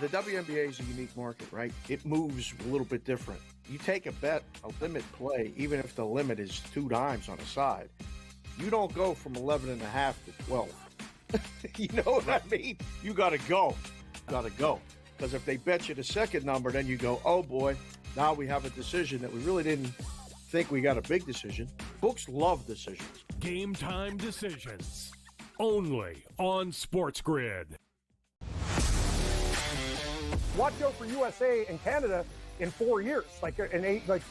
The WNBA is a unique market, right? It moves a little bit different. You take a bet, a limit play, even if the limit is 2 dimes on a side, you don't go from 11.5 to 12. You know what I mean? You got to go. Because if they bet you the second number, then you go, oh boy, now we have a decision that we really didn't think we got a big decision. Books love decisions. Game time decisions. Only on SportsGrid. Watch out for USA and Canada in 4 years.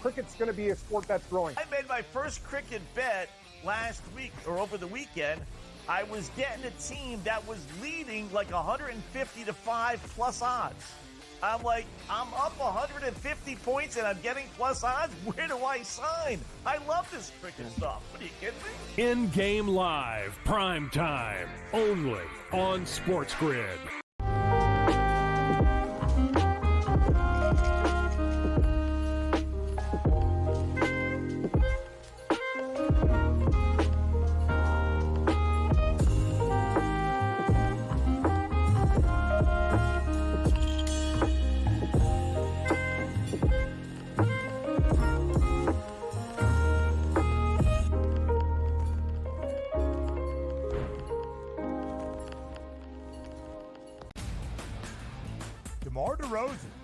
Cricket's going to be a sport that's growing. I made my first cricket bet last week or over the weekend. I was getting a team that was leading like 150 to 5 plus odds. I'm like, I'm up 150 points and I'm getting plus odds? Where do I sign? I love this cricket stuff. What are you kidding me? In-game live, prime time, only on SportsGrid.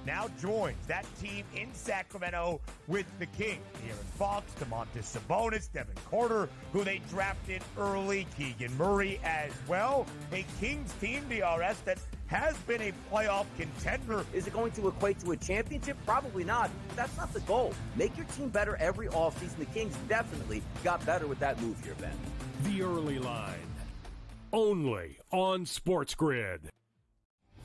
Now joins that team in Sacramento with the Kings. De'Aaron Fox, Domantas Sabonis, Devin Carter, who they drafted early, Keegan Murray as well. A Kings team, DRS, that has been a playoff contender. Is it going to equate to a championship? Probably not. But that's not the goal. Make your team better every offseason. The Kings definitely got better with that move here, Ben. The early line, only on SportsGrid.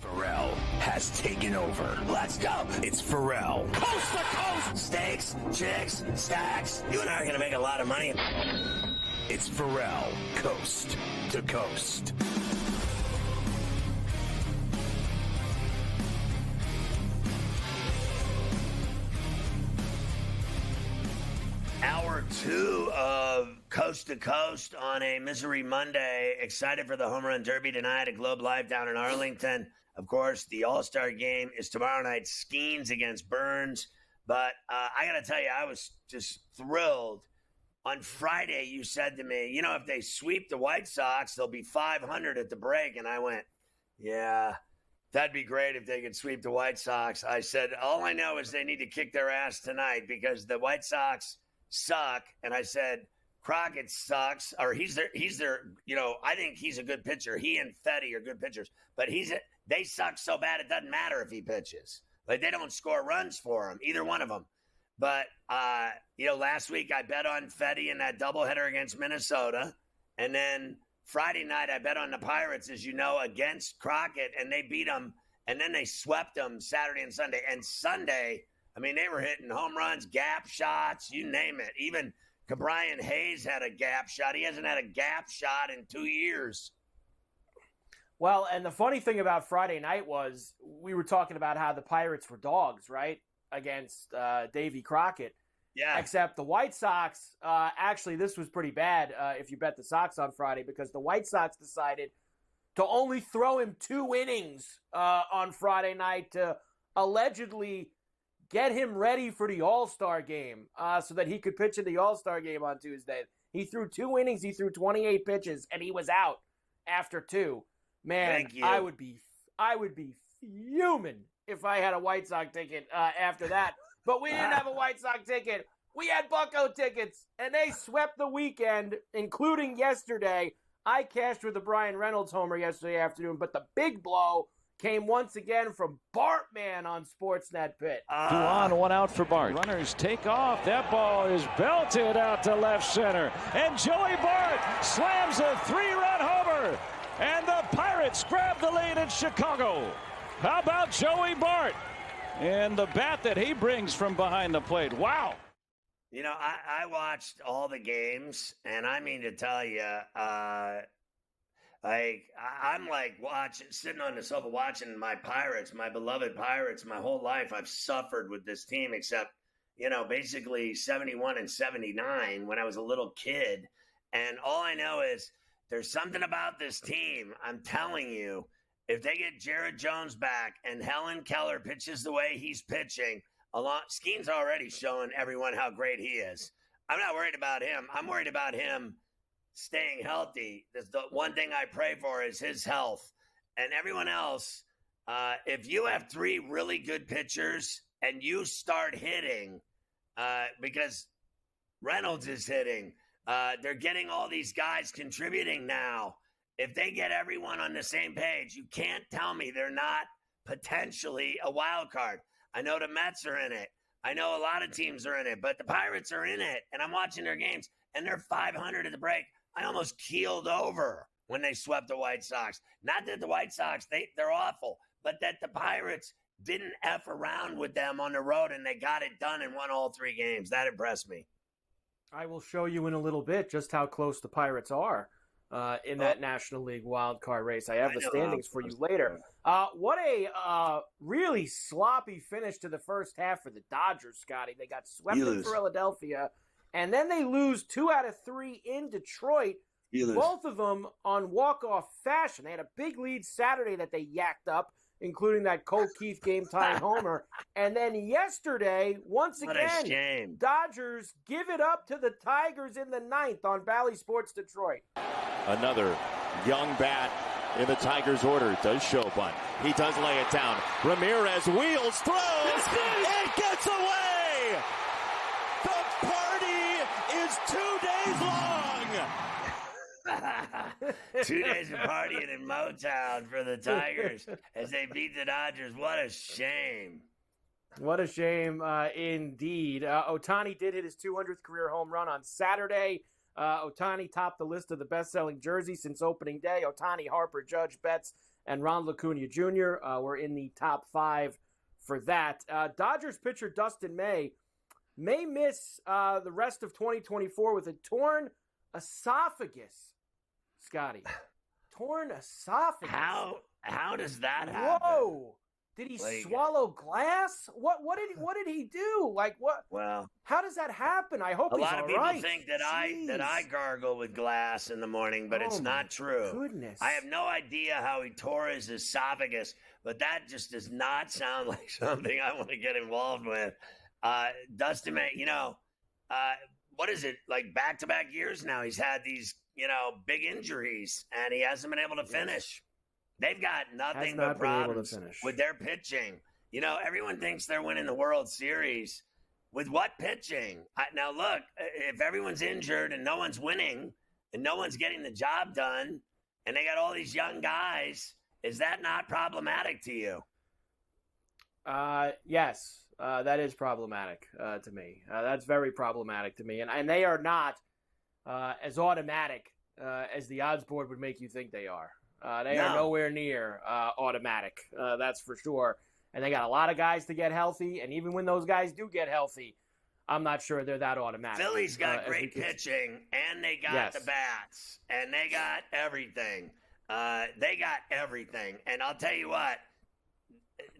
Ferrall has taken over. Let's go. It's Ferrall. Coast to coast. Steaks, chicks, stacks. You and I are going to make a lot of money. It's Ferrall. Coast to coast. Hour 2 of Coast to Coast on a Misery Monday. Excited for the Home Run Derby tonight at Globe Life down in Arlington. Of course, the All-Star game is tomorrow night. Skeens against Burns. But I got to tell you, I was just thrilled. On Friday, you said to me, you know, if they sweep the White Sox, they'll be 500 at the break. And I went, yeah, that'd be great if they could sweep the White Sox. I said, all I know is they need to kick their ass tonight because the White Sox suck. And I said, Crockett sucks, or he's their, you know, I think he's a good pitcher. He and Fetty are good pitchers, but they suck so bad it doesn't matter if he pitches. Like, they don't score runs for him, either one of them. But, you know, last week I bet on Fetty in that doubleheader against Minnesota. And then Friday night I bet on the Pirates, as you know, against Crockett, and they beat them. And then they swept them Saturday and Sunday. And Sunday, I mean, they were hitting home runs, gap shots, you name it. Even Brian Hayes had a gap shot. He hasn't had a gap shot in 2 years. Well, and the funny thing about Friday night was we were talking about how the Pirates were dogs, right, against Davy Crockett. Yeah. Except the White Sox, actually, this was pretty bad if you bet the Sox on Friday, because the White Sox decided to only throw him 2 innings on Friday night to allegedly get him ready for the All-Star game so that he could pitch in the All-Star game on Tuesday. He threw 2 innings, he threw 28 pitches, and he was out after 2. Man, I would be fuming if I had a White Sox ticket after that. But we didn't have a White Sox ticket. We had Bucco tickets, and they swept the weekend, including yesterday. I cashed with the Brian Reynolds homer yesterday afternoon, but the big blow came once again from Bartman on Sportsnet Pit. 2 on, 1 out for Bart. Runners take off. That ball is belted out to left center. And Joey Bart slams a 3-run homer. And the Pirates grab the lead in Chicago. How about Joey Bart and the bat that he brings from behind the plate? Wow. You know, I watched all the games, and I mean to tell you, I'm like sitting on the sofa watching my Pirates, my beloved Pirates. My whole life I've suffered with this team, except, you know, basically 71 and 79 when I was a little kid. And all I know is there's something about this team, I'm telling you, if they get Jared Jones back and Helen Keller pitches the way he's pitching, Skeen's already showing everyone how great he is. I'm not worried about him. I'm worried about him staying healthy. The one thing I pray for is his health. And everyone else, if you have 3 really good pitchers and you start hitting, because Reynolds is hitting, they're getting all these guys contributing now. If they get everyone on the same page, you can't tell me they're not potentially a wild card. I know the Mets are in it. I know a lot of teams are in it, but the Pirates are in it. And I'm watching their games, and they're 500 at the break. I almost keeled over when they swept the White Sox. Not that the White Sox, they're awful, but that the Pirates didn't F around with them on the road, and they got it done and won all 3 games. That impressed me. I will show you in a little bit just how close the Pirates are in that National League wild card race. I have the standings for you later. What a really sloppy finish to the first half for the Dodgers, Scotty. They got swept in Philadelphia, and then they lose 2 out of 3 in Detroit, both of them on walk-off fashion. They had a big lead Saturday that they yacked up, including that Cole Keith game-tying homer. And then yesterday, once again, Dodgers give it up to the Tigers in the 9th on Bally Sports Detroit. Another young bat in the Tigers' order does show bunt. He does lay it down. Ramirez wheels, throws, it gets away! The party is 2 days long! 2 days of partying in Motown for the Tigers as they beat the Dodgers. What a shame. What a shame indeed. Ohtani did hit his 200th career home run on Saturday. Ohtani topped the list of the best-selling jerseys since opening day. Ohtani, Harper, Judge, Betts, and Ronald Acuna Jr. Were in the top 5 for that. Dodgers pitcher Dustin May miss the rest of 2024 with a torn esophagus. Scotty, torn esophagus. How does that happen? Whoa! Did he swallow glass? What did he do? Like what? Well, how does that happen? I hope he's all right. A lot of people think that I gargle with glass in the morning, but it's not true. Goodness. I have no idea how he tore his esophagus, but that just does not sound like something I want to get involved with. Dustin May, what is it, like back-to-back years now? He's had these, big injuries, and he hasn't been able to finish. They've got nothing but problems with their pitching. Everyone thinks they're winning the World Series. With what pitching? Now, look, if everyone's injured and no one's winning and no one's getting the job done and they got all these young guys, is that not problematic to you? Yes, that is problematic to me. That's very problematic to me. And they are not as automatic as the odds board would make you think they are. They are nowhere near automatic, that's for sure. And they got a lot of guys to get healthy, and even when those guys do get healthy, I'm not sure they're that automatic. Philly's got great pitching, and they got the bats, and they got everything. And I'll tell you what,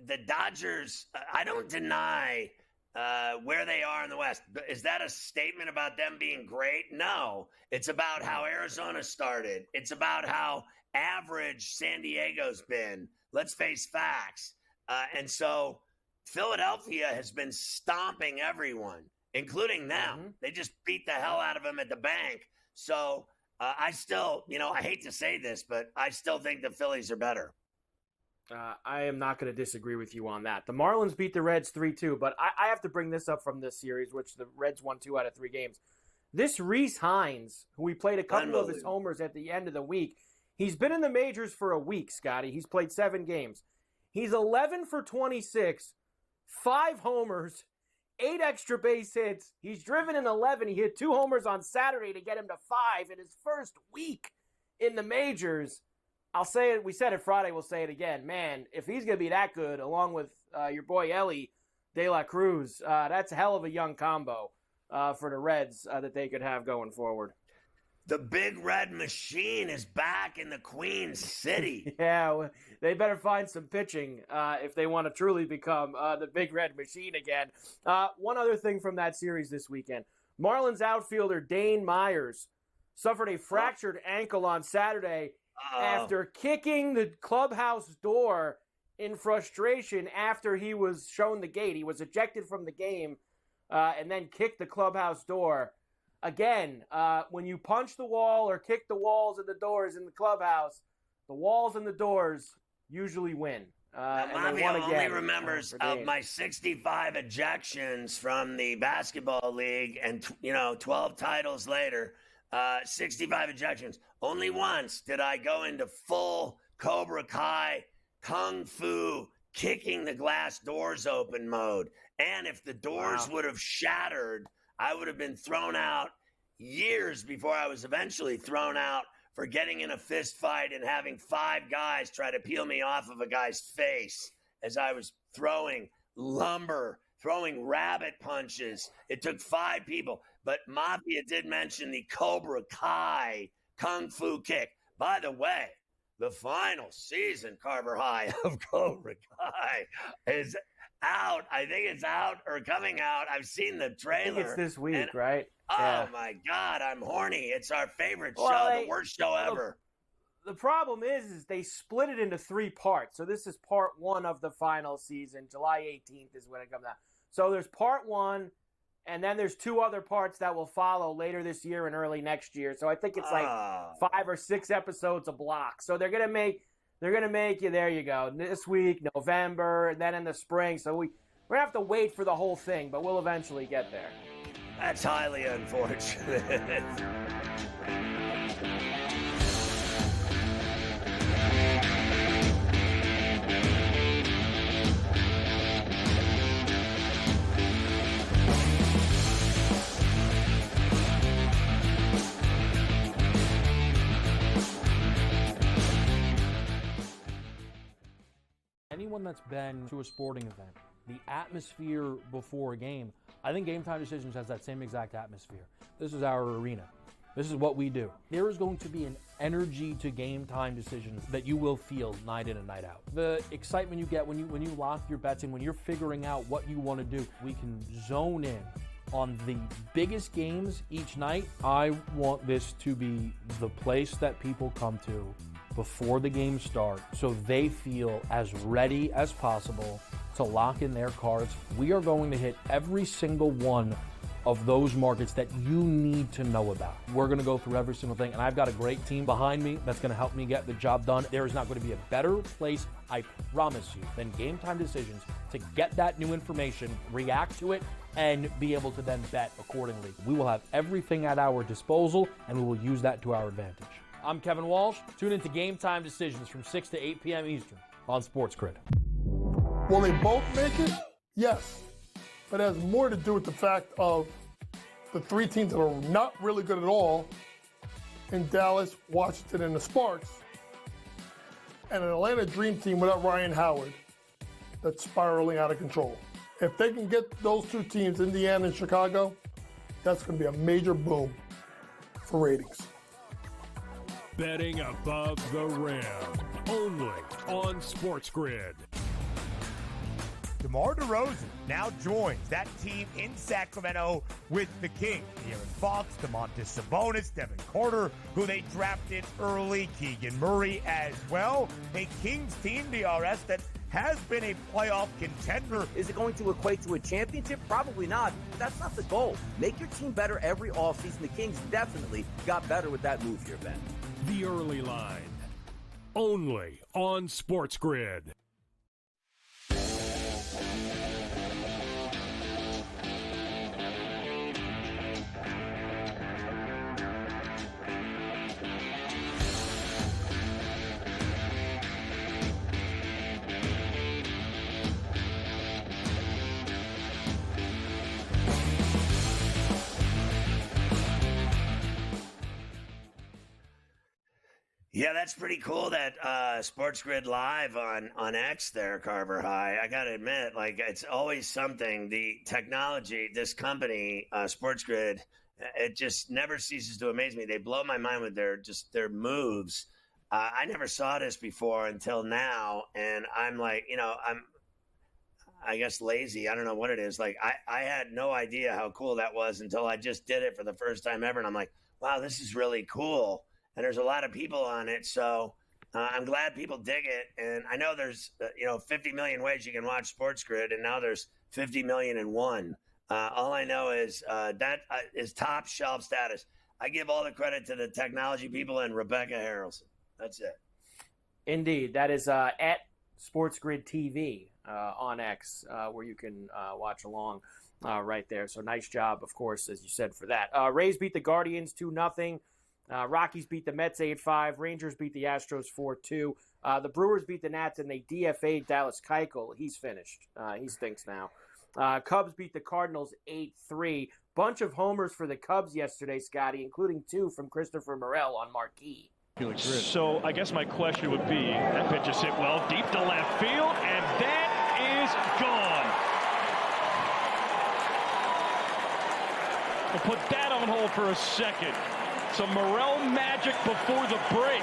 the Dodgers, I don't deny where they are in the West. Is that a statement about them being great? No. It's about how Arizona started. It's about how average San Diego's been. Let's face facts. And so Philadelphia has been stomping everyone, including them. Mm-hmm. They just beat the hell out of them at the bank. So I still, I hate to say this, but I still think the Phillies are better. I am not going to disagree with you on that. The Marlins beat the Reds 3-2, but I have to bring this up from this series, which the Reds won 2 out of 3 games. This Rhys Hines, who we played a couple of his homers at the end of the week, he's been in the majors for a week, Scotty. He's played 7 games. He's 11 for 26, 5 homers, 8 extra base hits. He's driven in 11. He hit 2 homers on Saturday to get him to 5 in his first week in the majors. I'll say it. We said it Friday. We'll say it again. Man, if he's going to be that good, along with your boy Ellie De La Cruz, that's a hell of a young combo for the Reds that they could have going forward. The Big Red Machine is back in the Queen City. Yeah, they better find some pitching if they want to truly become the Big Red Machine again. One other thing from that series this weekend. Marlins outfielder Dane Myers suffered a fractured ankle on Saturday after kicking the clubhouse door in frustration after he was shown the gate. He was ejected from the game and then kicked the clubhouse door. Again, when you punch the wall or kick the walls and the doors in the clubhouse, the walls and the doors usually win. Mafia only remembers my 65 ejections from the basketball league, and 12 titles later, 65 ejections. Only once did I go into full Cobra Kai Kung Fu kicking the glass doors open mode. And if the doors would have shattered, I would have been thrown out years before I was eventually thrown out for getting in a fist fight and having 5 guys try to peel me off of a guy's face as I was throwing lumber, throwing rabbit punches. It took 5 people. But Mafia did mention the Cobra Kai Kung Fu kick. By the way, the final season, Carver High, of Cobra Kai is out. I think it's out or coming out. I've seen the trailer. I think it's this week, right? Oh, my God. I'm horny. It's our favorite show, the worst show ever. The problem is they split it into 3 parts. So this is part 1 of the final season. July 18th is when it comes out. So there's part 1, and then there's 2 other parts that will follow later this year and early next year. So I think it's like 5 or 6 episodes a block. So they're gonna make you, there you go, this week, November, and then in the spring. So we're gonna have to wait for the whole thing, but we'll eventually get there. That's highly unfortunate. Anyone that's been to a sporting event, the atmosphere before a game, I think Game Time Decisions has that same exact atmosphere. This is our arena. This is what we do. There is going to be an energy to Game Time Decisions that you will feel night in and night out. The excitement you get when you lock your bets in, when you're figuring out what you want to do, we can zone in on the biggest games each night. I want this to be the place that people come to before the games start so they feel as ready as possible to lock in their cards. We are going to hit every single one of those markets that you need to know about. We're going to go through every single thing, and I've got a great team behind me that's going to help me get the job done. There is not going to be a better place, I promise you, than Game Time Decisions to get that new information, react to it, and be able to then bet accordingly. We will have everything at our disposal, and we will use that to our advantage. I'm Kevin Walsh. Tune into Game Time Decisions from 6 to 8 p.m. Eastern on SportsGrid. Will they both make it? Yes. But it has more to do with the fact of the 3 teams that are not really good at all in Dallas, Washington, and the Sparks, and an Atlanta Dream Team without Ryan Howard that's spiraling out of control. If they can get those 2 teams, Indiana and Chicago, that's going to be a major boom for ratings. Betting above the rim, only on SportsGrid. DeMar DeRozan now joins that team in Sacramento with the Kings. De'Aaron Fox, Domantas Sabonis, Devin Carter, who they drafted early, Keegan Murray as well. A Kings team, DRS, that has been a playoff contender. Is it going to equate to a championship? Probably not, but that's not the goal. Make your team better every offseason. The Kings definitely got better with that move here, Ben. The Early Line, only on SportsGrid. Yeah, that's pretty cool that SportsGrid Live on X there, Carver High. I got to admit, like, it's always something. The technology, this company, SportsGrid, it just never ceases to amaze me. They blow my mind with their moves. I never saw this before until now, and I'm like, I guess lazy. I don't know what it is. Like, I had no idea how cool that was until I just did it for the first time ever, and I'm like, wow, this is really cool. and there's a lot of people on it. So I'm glad people dig it. And I know there's 50 million ways you can watch SportsGrid, and now there's 50 million and one. All I know is that is top shelf status. I give all the credit to the technology people and Rebecca Harrelson. That's it. Indeed. That is at SportsGrid TV on X, where you can watch along right there. So nice job, of course, as you said, for that. Rays beat the Guardians 2-0. Rockies beat the Mets 8-5. Rangers beat the Astros 4-2. The Brewers beat the Nats, and they DFA'd Dallas Keuchel. He's finished. He stinks now. Cubs beat the Cardinals 8-3. Bunch of homers for the Cubs yesterday, Scotty, including 2 from Christopher Morel on Marquee. So I guess my question would be, that pitch is hit well deep to left field, and that is gone. We'll put that on hold for a second. Some Morel magic before the break.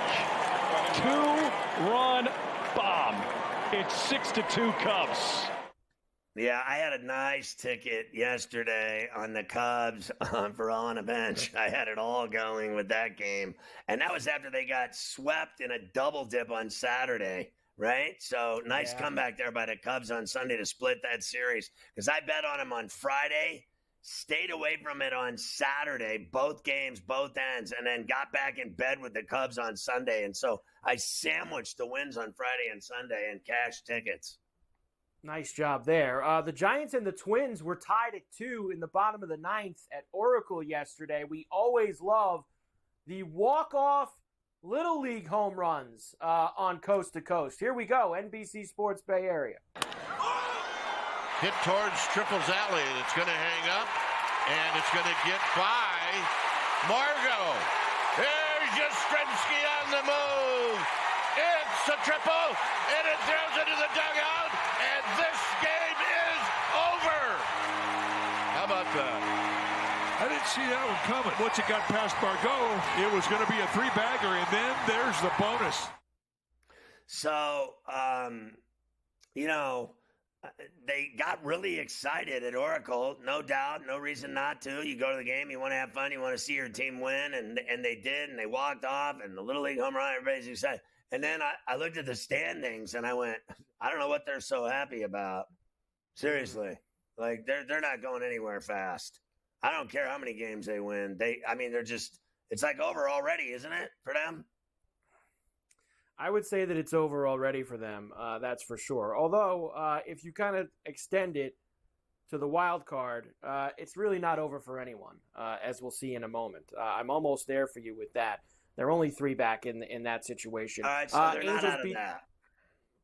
2-run bomb. It's 6-2 Cubs. Yeah, I had a nice ticket yesterday on the Cubs for on a bench. I had it all going with that game. And that was after they got swept in a double dip on Saturday, right? So nice comeback there by the Cubs on Sunday to split that series. Because I bet on them on Friday, stayed away from it on Saturday, both games, both ends, and then got back in bed with the Cubs on Sunday. And so I sandwiched the wins on Friday and Sunday and cashed tickets. Nice job there. The Giants and the Twins were tied at 2 in the bottom of the 9th at Oracle yesterday. We always love the walk-off Little League home runs on Coast to Coast. Here we go, NBC Sports Bay Area. Hit towards Triple's alley. It's going to hang up, and it's going to get by Margot. There's Yastrzemski on the move. It's a triple, and it throws into the dugout, and this game is over. How about that? I didn't see that one coming. Once it got past Margot, it was going to be a 3-bagger, and then there's the bonus. So, they got really excited at Oracle, no doubt, no reason not to. You go to the game, you want to have fun, you want to see your team win, and they did, and they walked off, and the Little League home run, everybody's excited. And then I looked at the standings, and I went, I don't know what they're so happy about. Seriously. Like, they're not going anywhere fast. I don't care how many games they win. They're just, it's like over already, isn't it, for them? I would say that it's over already for them, that's for sure. Although, if you kind of extend it to the wild card, it's really not over for anyone, as we'll see in a moment. I'm almost there for you with that. They're only 3 back in that situation. All right, so they're not out of that.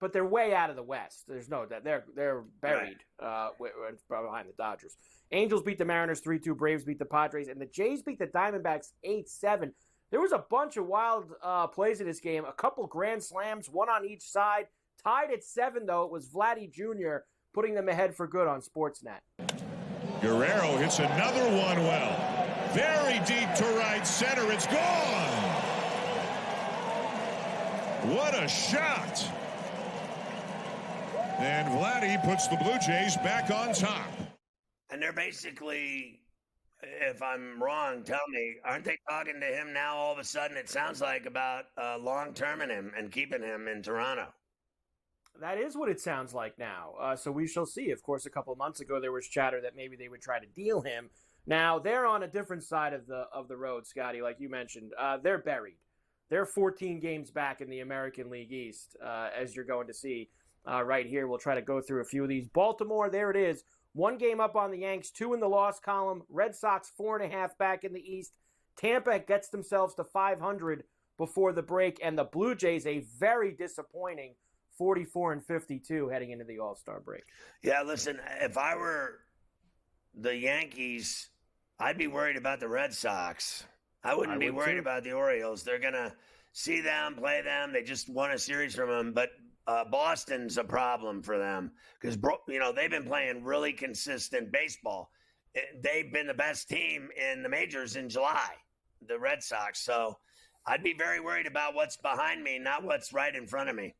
But they're way out of the West. There's no doubt. They're buried behind the Dodgers. Angels beat the Mariners 3-2. Braves beat the Padres. And the Jays beat the Diamondbacks 8-7. There was a bunch of wild plays in this game. A couple grand slams, one on each side. Tied at 7, though. It was Vladdy Jr. putting them ahead for good on Sportsnet. Guerrero hits another one well. Very deep to right center. It's gone. What a shot. And Vladdy puts the Blue Jays back on top. And they're basically, if I'm wrong, tell me, aren't they talking to him now all of a sudden, it sounds like, about long-terming him and keeping him in Toronto? That is what it sounds like now. So we shall see. Of course, a couple of months ago, there was chatter that maybe they would try to deal him. Now, they're on a different side of the road, Scotty, like you mentioned. They're buried. They're 14 games back in the American League East, as you're going to see right here. We'll try to go through a few of these. Baltimore, there it is. 1 game up on the Yanks, 2 in the loss column. Red Sox 4.5 back in the East. Tampa gets themselves to 500 before the break, and the Blue Jays a very disappointing 44-52 heading into the All-Star break. Yeah, listen, if I were the Yankees, I'd be worried about the Red Sox. I wouldn't be worried about the Orioles. They're going to see them, play them. They just won a series from them, but Boston's a problem for them because, they've been playing really consistent baseball. They've been the best team in the majors in July, the Red Sox. So I'd be very worried about what's behind me, not what's right in front of me.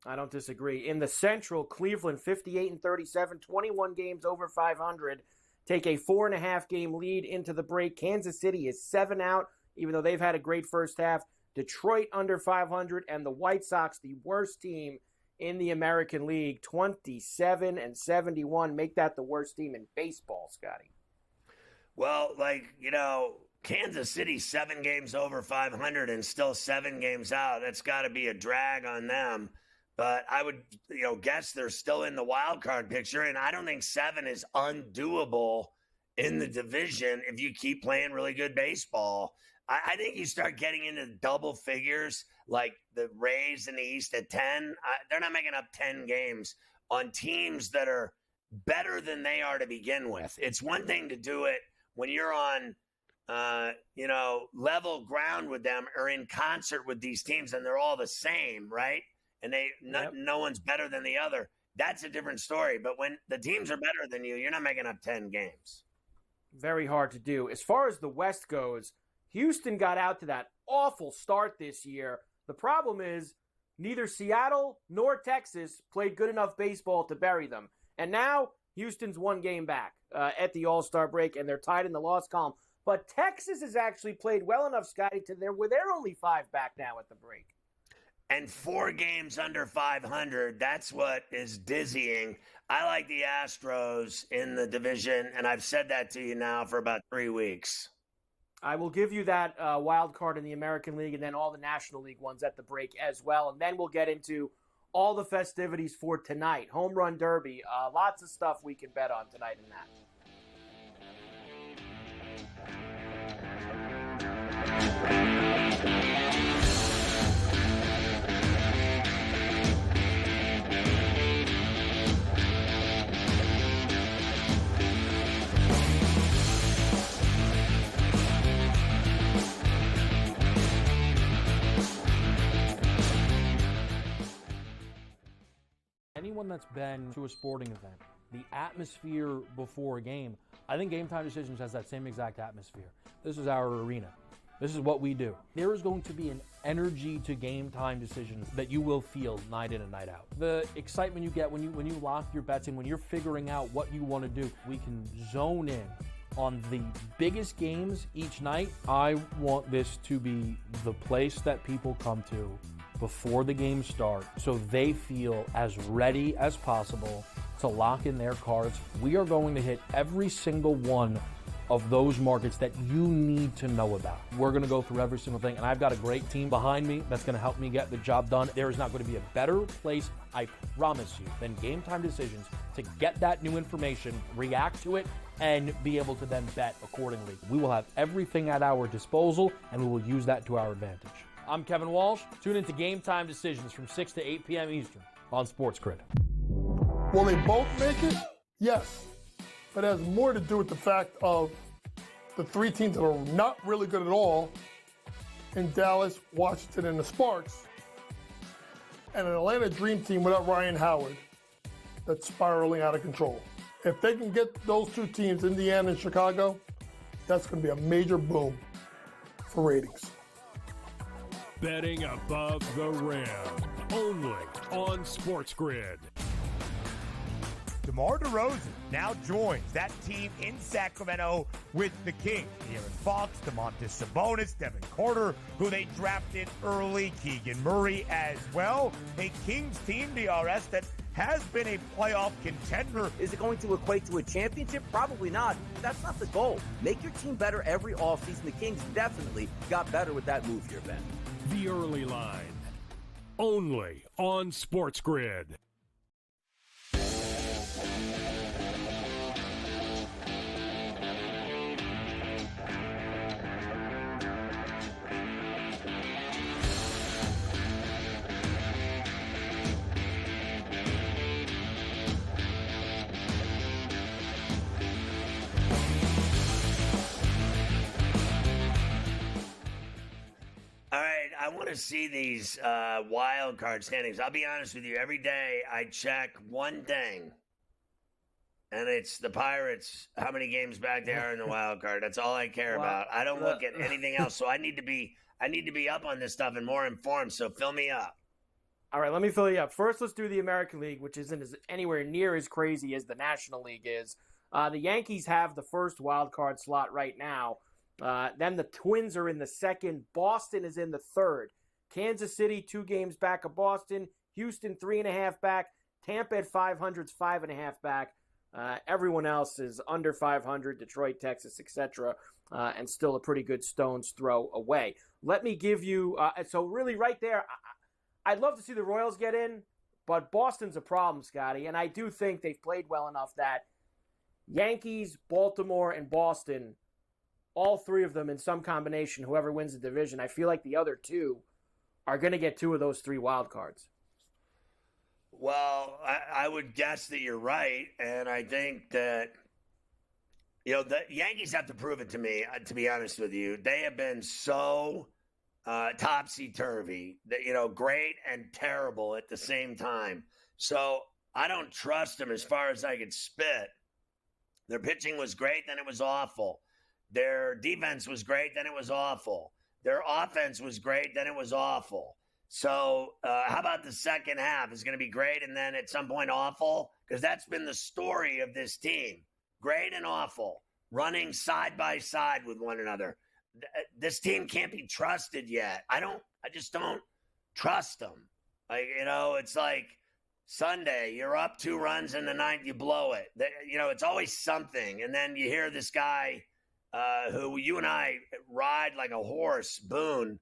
I don't disagree. In the Central, Cleveland 58-37, 21 games over 500, take a 4.5 game lead into the break. Kansas City is 7 out. even though they've had a great first half. Detroit under 500, and the White Sox, the worst team in the American League, 27-71. Make that the worst team in baseball, Scotty. Well, Kansas City 7 games over 500 and still 7 games out. That's got to be a drag on them. But I would, guess they're still in the wild card picture, and I don't think 7 is undoable in the division if you keep playing really good baseball. I think you start getting into double figures, like the Rays in the East at 10. They're not making up 10 games on teams that are better than they are to begin with. It's one thing to do it when you're on, level ground with them or in concert with these teams and they're all the same, right? And no one's better than the other. That's a different story. But when the teams are better than you, you're not making up 10 games. Very hard to do. As far as the West goes, Houston got out to that awful start this year. The problem is neither Seattle nor Texas played good enough baseball to bury them. And now Houston's 1 game back at the All-Star break, and they're tied in the loss column. But Texas has actually played well enough, Scotty, they're only 5 back now at the break. And 4 games under 500, that's what is dizzying. I like the Astros in the division, and I've said that to you now for about 3 weeks. I will give you that wild card in the American League and then all the National League ones at the break as well. And then we'll get into all the festivities for tonight. Home Run Derby. Lots of stuff we can bet on tonight in that. Anyone that's been to a sporting event, the atmosphere before a game, I think Game Time Decisions has that same exact atmosphere. This is our arena. This is what we do. There is going to be an energy to Game Time Decisions that you will feel night in and night out. The excitement you get when you lock your bets in, when you're figuring out what you want to do, we can zone in on the biggest games each night. I want this to be the place that people come to before the games start so they feel as ready as possible to lock in their cards. We are going to hit every single one of those markets that you need to know about. We're going to go through every single thing, and I've got a great team behind me that's going to help me get the job done. There is not going to be a better place, I promise you, than Game Time Decisions to get that new information, react to it, and be able to then bet accordingly. We will have everything at our disposal, and we will use that to our advantage. I'm Kevin Walsh. Tune into Game Time Decisions from 6 to 8 p.m. Eastern on SportsGrid. Will they both make it? Yes. But it has more to do with the fact of the 3 teams that are not really good at all in Dallas, Washington, and the Sparks, and an Atlanta Dream team without Ryan Howard that's spiraling out of control. If they can get those 2 teams, Indiana and Chicago, that's going to be a major boom for ratings. Betting above the rim, only on SportsGrid. DeMar DeRozan now joins that team in Sacramento with the Kings. De'Aaron Fox, Domantas Sabonis, Devin Carter, who they drafted early, Keegan Murray as well. A Kings team, DRS, that has been a playoff contender. Is it going to equate to a championship? Probably not. That's not the goal. Make your team better every offseason. The Kings definitely got better with that move here, Ben. The Early Line, only on SportsGrid. All right, I want to see these wild card standings. I'll be honest with you. Every day I check one thing, and it's the Pirates, how many games back they are in the wild card. That's all I care about. I don't look at anything else. So I need to be up on this stuff and more informed. So fill me up. All right, let me fill you up. First, let's do the American League, which isn't anywhere near as crazy as the National League is. The Yankees have the first wild card slot right now. Then the Twins are in the second. Boston is in the third. Kansas City, 2 games back of Boston. Houston, 3.5 back. Tampa at 500's 5.5 back. Everyone else is under 500, Detroit, Texas, etc., and still a pretty good stone's throw away. Let me give you, so really right there, I'd love to see the Royals get in, but Boston's a problem, Scotty, and I do think they've played well enough that Yankees, Baltimore, and Boston, all 3 of them in some combination, whoever wins the division, I feel like the other 2 are going to get 2 of those 3 wild cards. Well, I would guess that you're right, and I think that, the Yankees have to prove it to me, to be honest with you. They have been so topsy-turvy, that, great and terrible at the same time. So I don't trust them as far as I could spit. Their pitching was great, then it was awful. Their defense was great, then it was awful. Their offense was great, then it was awful. So how about the second half? Is going to be great and then at some point awful? Because that's been the story of this team. Great and awful, running side by side with one another. This team can't be trusted yet. I just don't trust them. It's like Sunday, you're up 2 runs in the ninth, you blow it. It's always something. And then you hear this guy who you and I ride like a horse, Boone.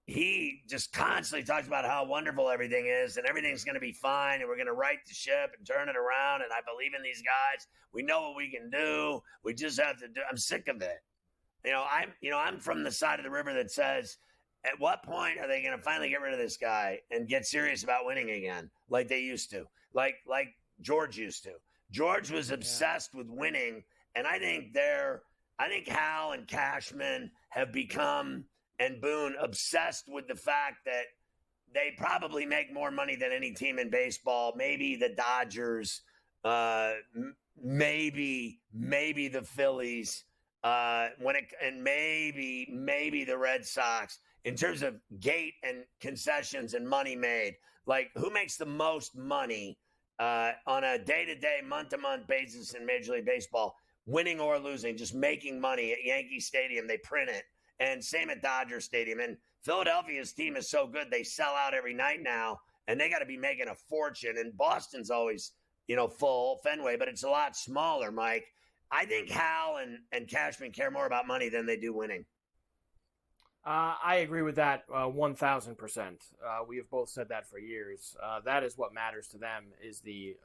He just constantly talks about how wonderful everything is and everything's going to be fine and we're going to right the ship and turn it around. And I believe in these guys. We know what we can do. We just have to do. I'm sick of it. I'm from the side of the river that says, at what point are they going to finally get rid of this guy and get serious about winning again, like they used to, like George used to? George was obsessed with winning, and I think Hal and Cashman have become, and Boone, obsessed with the fact that they probably make more money than any team in baseball. Maybe the Dodgers, maybe the Phillies, and maybe the Red Sox in terms of gate and concessions and money made. Like, who makes the most money on a day-to-day, month-to-month basis in Major League Baseball, winning or losing, just making money at Yankee Stadium? They print it. And same at Dodger Stadium. And Philadelphia's team is so good, they sell out every night now, and they got to be making a fortune. And Boston's always, full Fenway, but it's a lot smaller, Mike. I think Hal and Cashman care more about money than they do winning. I agree with that 1,000%. We have both said that for years. That is what matters to them, is the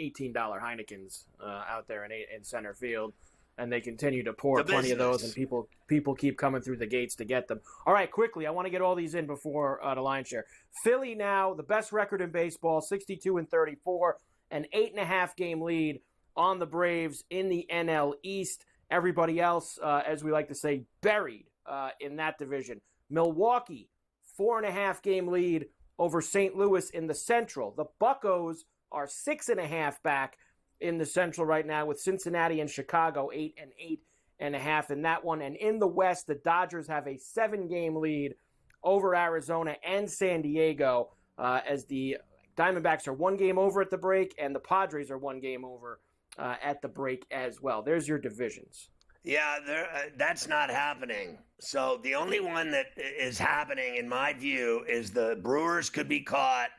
$18 Heinekens out there in center field. And they continue to pour plenty of those, and people keep coming through the gates to get them. All right, quickly, I want to get all these in before the line share. Philly now, the best record in baseball, 62-34, an 8.5 game lead on the Braves in the NL East. Everybody else, as we like to say, buried in that division. Milwaukee, 4.5 game lead over St. Louis in the Central. The Buccos are 6.5 back in the Central right now, with Cincinnati and Chicago 8 and 8.5 in that one. And in the West, the Dodgers have a 7-game lead over Arizona and San Diego, as the Diamondbacks are 1 game over at the break, and the Padres are 1 game over at the break as well. There's your divisions. Yeah, that's not happening. So the only one that is happening, in my view, is the Brewers could be caught,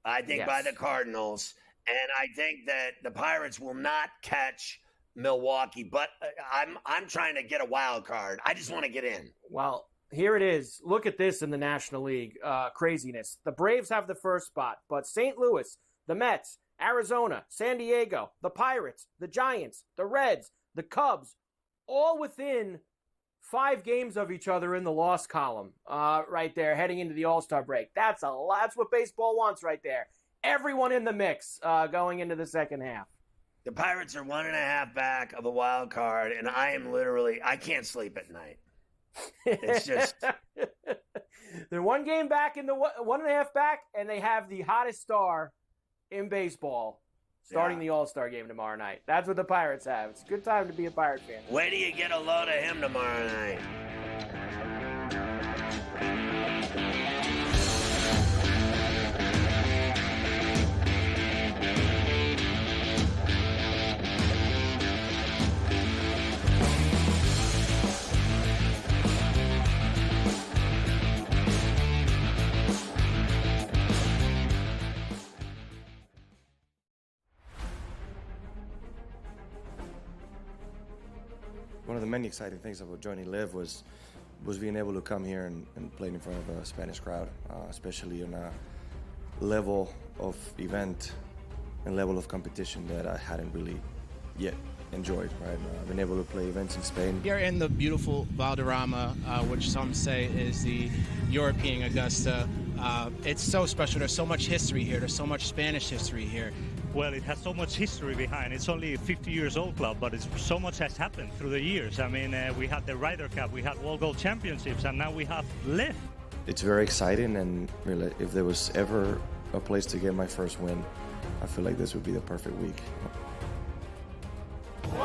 I think, by the Cardinals. And I think that the Pirates will not catch Milwaukee, but I'm trying to get a wild card. I just want to get in. Well, here it is. Look at this in the National League craziness. The Braves have the first spot, but St. Louis, the Mets, Arizona, San Diego, the Pirates, the Giants, the Reds, the Cubs, all within 5 games of each other in the loss column right there, heading into the All-Star break. That's what baseball wants right there. Everyone in the mix going into the second half. The Pirates are 1.5 back of a wild card, and I can't sleep at night. It's just they're 1 game back in the 1.5 back, and they have the hottest star in baseball starting the All-Star game tomorrow night. That's what the Pirates have. It's a good time to be a Pirate fan. Wait till you get a load of him tomorrow night. one of the many exciting things about joining Live was being able to come here and play in front of a Spanish crowd, especially on a level of event and level of competition that I hadn't really yet enjoyed, right? I've been able to play events in Spain. Here in the beautiful Valderrama, which some say is the European Augusta, it's so special. There's so much history here. There's so much Spanish history here. Well, it has so much history behind. It's only a 50 years old club, but so much has happened through the years. I mean, we had the Ryder Cup, we had World Gold Championships, and now we have Live. It's very exciting, and really, if there was ever a place to get my first win, I feel like this would be the perfect week. I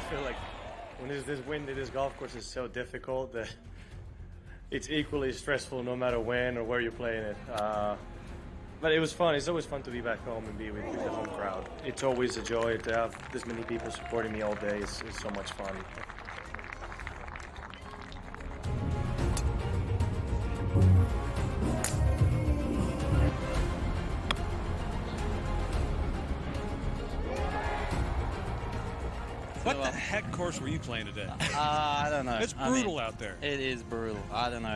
feel like when this wind at this golf course is so difficult that it's equally stressful no matter when or where you're playing it. But it was fun. It's always fun to be back home and be with the home crowd. It's always a joy to have this many people supporting me all day. It's so much fun. What the heck course were you playing today? I don't know. It's brutal out there. It is brutal. I don't know.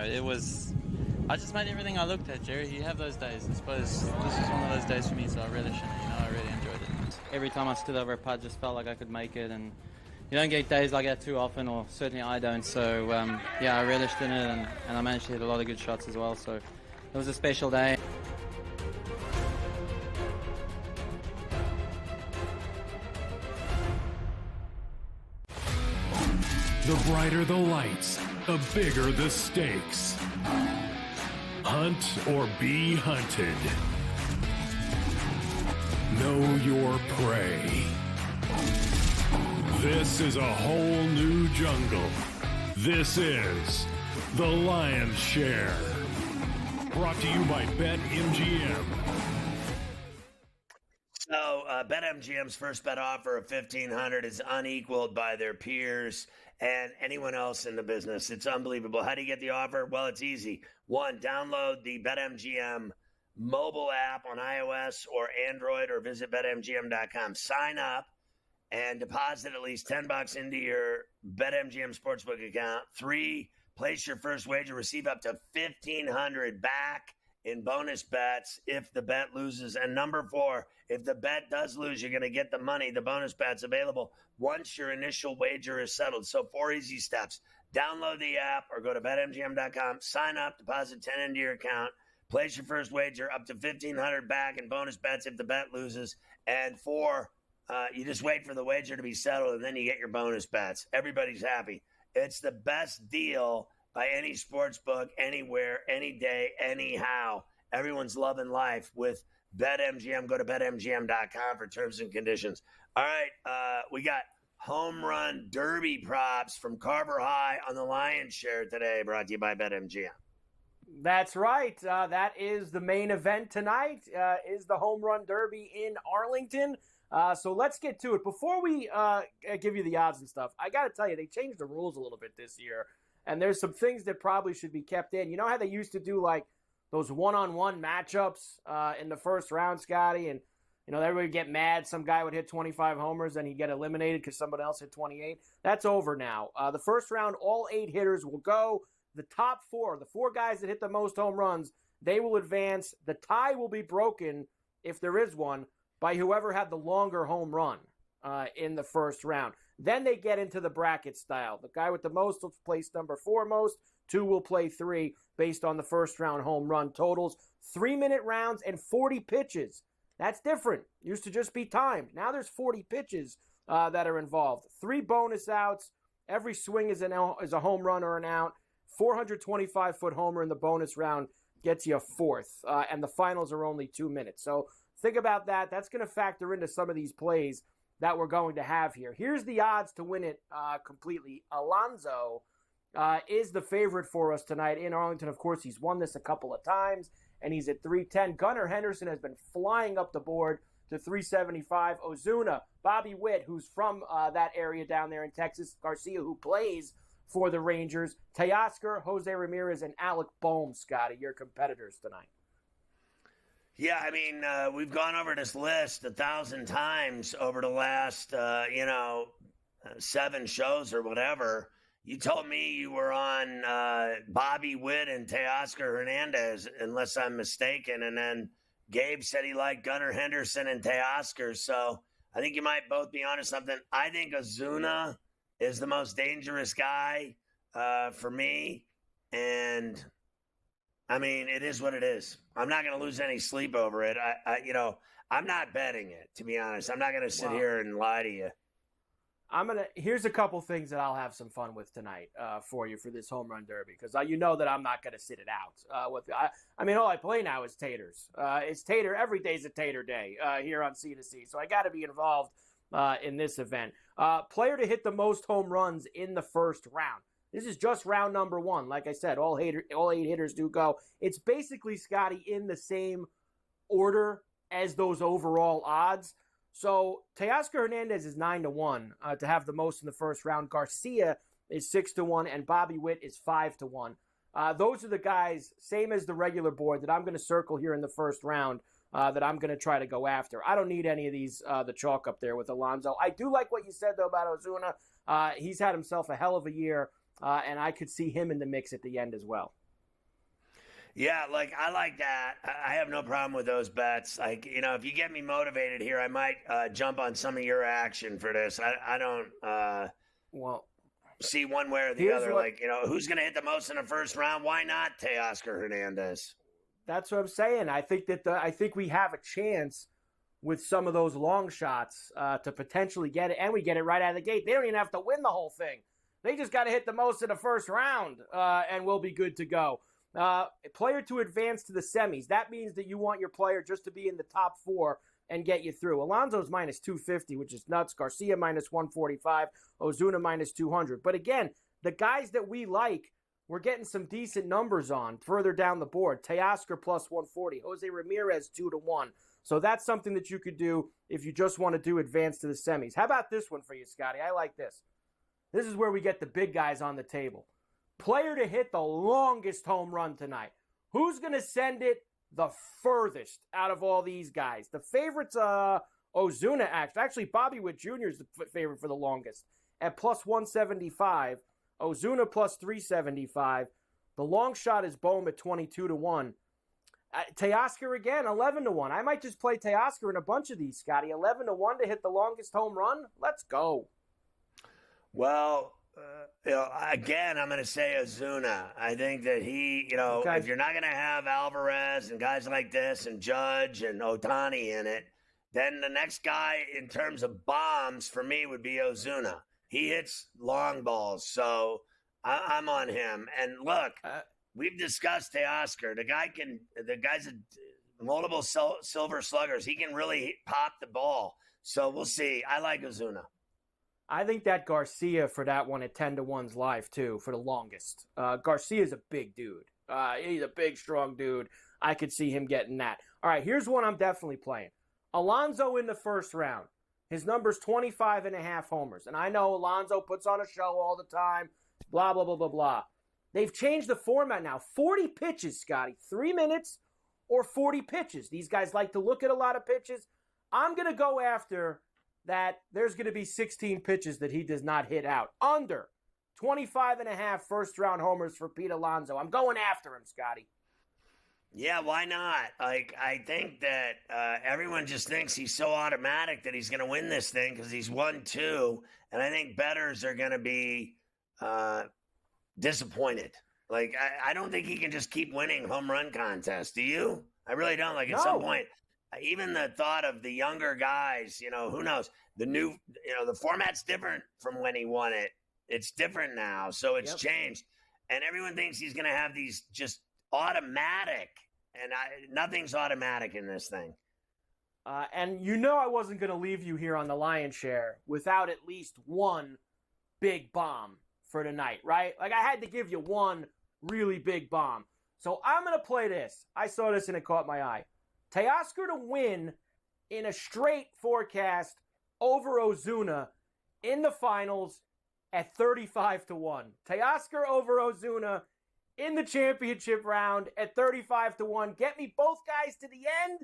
I just made everything I looked at, Jerry. You have those days. I suppose this was one of those days for me, so I relished it. I really enjoyed it. Every time I stood over a putt, just felt like I could make it, and you don't get days like that too often, or certainly I don't. So I relished in it, and I managed to hit a lot of good shots as well. So it was a special day. The brighter the lights, the bigger the stakes. Hunt or be hunted. Know your prey. This is a whole new jungle. This is The Lion's Share. Brought to you by BetMGM. So, BetMGM's first bet offer of $1,500 is unequaled by their peers and anyone else in the business. It's unbelievable. How do you get the offer? Well, it's easy. One, download the BetMGM mobile app on iOS or Android, or visit BetMGM.com. Sign up and deposit at least $10 into your BetMGM Sportsbook account. 3, place your first wager, receive up to $1,500 back in bonus bets if the bet loses. And number 4, if the bet does lose, you're going to get the money. The bonus bet's available once your initial wager is settled. So 4 easy steps. Download the app or go to BetMGM.com. Sign up, deposit 10 into your account. Place your first wager, up to $1,500 back in bonus bets if the bet loses. And 4, you just wait for the wager to be settled, and then you get your bonus bets. Everybody's happy. It's the best deal by any sports book, anywhere, any day, anyhow. Everyone's loving life with BetMGM. Go to BetMGM.com for terms and conditions. All right, we got home run derby props from Carver High on the Lion's Share today, brought to you by BetMGM. That's right. That is the main event tonight, is the home run derby in Arlington. So let's get to it. Before we give you the odds and stuff, I got to tell you, they changed the rules a little bit this year. And there's some things that probably should be kept in. You know how they used to do like those one-on-one matchups in the first round, Scotty? And, everybody would get mad. Some guy would hit 25 homers and he'd get eliminated because somebody else hit 28. That's over now. The first round, all 8 hitters will go. The top 4, the 4 guys that hit the most home runs, they will advance. The tie will be broken, if there is one, by whoever had the longer home run in the first round. Then they get into the bracket style. The guy with the most will place number 4 most. 2 will play 3 based on the first round home run totals. 3-minute rounds and 40 pitches. That's different. Used to just be timed. Now there's 40 pitches that are involved. 3 bonus outs. Every swing is a home run or an out. 425-foot homer in the bonus round gets you a 4th. And the finals are only 2 minutes. So think about that. That's going to factor into some of these plays that we're going to have here. Here's the odds to win it completely. Alonso is the favorite for us tonight in Arlington. Of course, he's won this a couple of times, and he's at 310. Gunnar Henderson has been flying up the board to 375. Ozuna, Bobby Witt, who's from that area down there in Texas, Garcia, who plays for the Rangers. Teoscar, Jose Ramirez, and Alec Bohm, Scotty, your competitors tonight. Yeah, I mean, we've gone over this list 1,000 times over the last, 7 shows or whatever. You told me you were on Bobby Witt and Teoscar Hernandez, unless I'm mistaken. And then Gabe said he liked Gunnar Henderson and Teoscar. So I think you might both be onto something. I think Ozuna is the most dangerous guy for me. And I mean, it is what it is. I'm not going to lose any sleep over it. I'm not betting it, to be honest. I'm not going to sit here and lie to you. Here's a couple things that I'll have some fun with tonight for you for this home run derby, because you know that I'm not going to sit it out. All I play now is taters. It's tater. Every day's a tater day here on C2C, so I got to be involved in this event. Player to hit the most home runs in the first round. This is just round number 1. Like I said, all 8 hitters do go. It's basically, Scotty, in the same order as those overall odds. So Teoscar Hernandez is 9-1 to have the most in the first round. Garcia is 6-1, and Bobby Witt is 5-1. Those are the guys, same as the regular board, that I'm going to circle here in the first round that I'm going to try to go after. I don't need any of these, the chalk up there with Alonso. I do like what you said, though, about Ozuna. He's had himself a hell of a year, and I could see him in the mix at the end as well. Yeah, I like that. I have no problem with those bets. If you get me motivated here, I might jump on some of your action for this. I don't see one way or the other. Who's going to hit the most in the first round? Why not Teoscar Hernandez? That's what I'm saying. I think we have a chance with some of those long shots to potentially get it, and we get it right out of the gate. They don't even have to win the whole thing. They just got to hit the most in the first round, and we'll be good to go. Player to advance to the semis. That means that you want your player just to be in the top 4 and get you through. Alonso's minus 250, which is nuts. Garcia minus 145. Ozuna minus 200. But again, the guys that we like, we're getting some decent numbers on further down the board. Teoscar plus 140. Jose Ramirez 2-1. So that's something that you could do if you just want to do advance to the semis. How about this one for you, Scotty? I like this. This is where we get the big guys on the table. Player to hit the longest home run tonight. Who's going to send it the furthest out of all these guys? The favorite's Ozuna, actually. Bobby Witt Jr. is the favorite for the longest at plus 175. Ozuna plus 375. The long shot is Bohm at 22-1. Teoscar again, 11-1. I might just play Teoscar in a bunch of these, Scotty. 11-1 to hit the longest home run. Let's go. Well, again, I'm going to say Ozuna. I think that he, if you're not going to have Alvarez and guys like this and Judge and Ohtani in it, then the next guy in terms of bombs for me would be Ozuna. He hits long balls, so I'm on him. And look, we've discussed Teoscar. The guy's a multiple silver sluggers. He can really pop the ball. So we'll see. I like Ozuna. I think that Garcia for that one at 10-1's live too for the longest. Garcia's a big dude. He's a big, strong dude. I could see him getting that. All right, here's one I'm definitely playing. Alonso in the first round. His number's 25.5 homers. And I know Alonso puts on a show all the time, blah, blah, blah, blah, blah. They've changed the format now. 40 pitches, Scotty. 3 minutes or 40 pitches. These guys like to look at a lot of pitches. I'm going to go after that there's going to be 16 pitches that he does not hit out. Under 25.5 first-round homers for Pete Alonso. I'm going after him, Scotty. Yeah, why not? I think that everyone just thinks he's so automatic that he's going to win this thing because he's 1-2, and I think bettors are going to be disappointed. I don't think he can just keep winning home run contests. Do you? I really don't. At some point, even the thought of the younger guys, who knows? The format's different from when he won it. It's different now, so it's changed. And everyone thinks he's going to have these just automatic, and nothing's automatic in this thing. And I wasn't going to leave you here on the Lion's Share without at least one big bomb for tonight, right? I had to give you one really big bomb. So I'm going to play this. I saw this and it caught my eye. Teoscar to win in a straight forecast over Ozuna in the finals at 35-1. Teoscar over Ozuna in the championship round at 35-1. Get me both guys to the end